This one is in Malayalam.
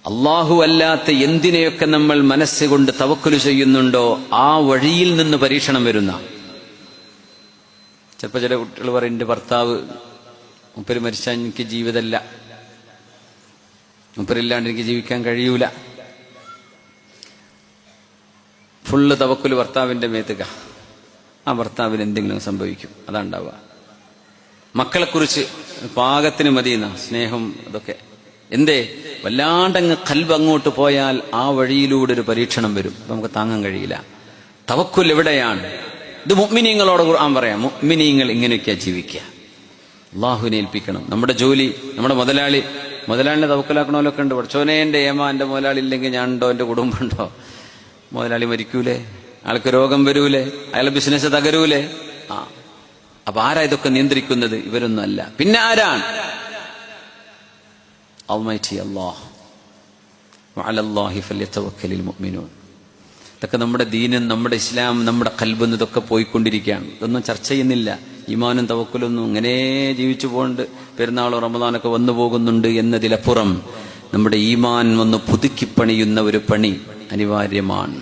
അല്ലാഹു അല്ലാത്ത എന്തിനെയൊക്കെ നമ്മൾ മനസ്സുകൊണ്ട് തവക്കുൽ ചെയ്യുന്നുണ്ടോ ആ വഴിയിൽ നിന്ന് പരീക്ഷണം വരുന്ന. ചിലപ്പോൾ ചില കുട്ടികൾ പറയും, എൻ്റെ ഭർത്താവ് മുപ്പര് മരിച്ചാൽ എനിക്ക് ജീവിതമല്ല, മുപ്പരില്ലാണ്ട് എനിക്ക് ജീവിക്കാൻ കഴിയൂല. ഫുള്ള് തവക്കുൽ ഭർത്താവിന്റെ മേത്തുക. ആ ഭർത്താവിന് എന്തെങ്കിലും സംഭവിക്കും, അതാണ്ടാവുക. മക്കളെക്കുറിച്ച് പാകത്തിന് മതിയെന്ന സ്നേഹം, അതൊക്കെ എന്തേ വല്ലാണ്ടങ്ങ് കൽബ് അങ്ങോട്ട് പോയാൽ ആ വഴിയിലൂടെ ഒരു പരീക്ഷണം വരും, നമുക്ക് താങ്ങാൻ കഴിയില്ല. തവക്കുൽ എവിടെയാണ്? ഇത് മുഅ്മിനീങ്ങളോട് ഖുർആൻ പറയാം, മുഅ്മിനീങ്ങൾ ഇങ്ങനെയൊക്കെയാ ജീവിക്കുക, അല്ലാഹുവിനെ ഏൽപ്പിക്കണം. നമ്മുടെ ജോലി, നമ്മുടെ മുതലാളിനെ തവക്കുലാക്കണമല്ലൊക്കെ ഉണ്ട്. പഠിച്ചോനെ എൻ്റെ എൻ്റെ മുതലാളി ഇല്ലെങ്കിൽ ഞാൻ ഉണ്ടോ, എൻ്റെ കുടുംബം ഉണ്ടോ? മുതലാളി മരിക്കൂലേ, ആൾക്ക് രോഗം വരൂലേ, അയാളെ ബിസിനസ് തകരൂലേ? അപ്പൊ ആരാ ഇതൊക്കെ നിയന്ത്രിക്കുന്നത്? ഇവരൊന്നും അല്ല. പിന്നെ ആരാണ്? അൽമൈറ്റി അല്ലാഹ്. വഅലല്ലാഹി ഫല്യതവക്കലിൽ മുഅ്മിനൂൻ. ഇതൊക്കെ നമ്മുടെ ദീനും നമ്മുടെ ഇസ്ലാം നമ്മുടെ ഖൽബിന്ന് ഇതൊക്കെ പോയിക്കൊണ്ടിരിക്കുകയാണ്. ഇതൊന്നും ചർച്ച ചെയ്യുന്നില്ല. ഈമാനും തവക്കുലൊന്നും ഇങ്ങനെ ജീവിച്ചു പോകുന്നുണ്ട്. പെരുന്നാളോ റമദാനൊക്കെ വന്നു പോകുന്നുണ്ട് എന്നതിലപ്പുറം നമ്മുടെ ഈമാൻ ഒന്ന് പുതുക്കിപ്പണിയുന്ന ഒരു പണി അനിവാര്യമാണ്.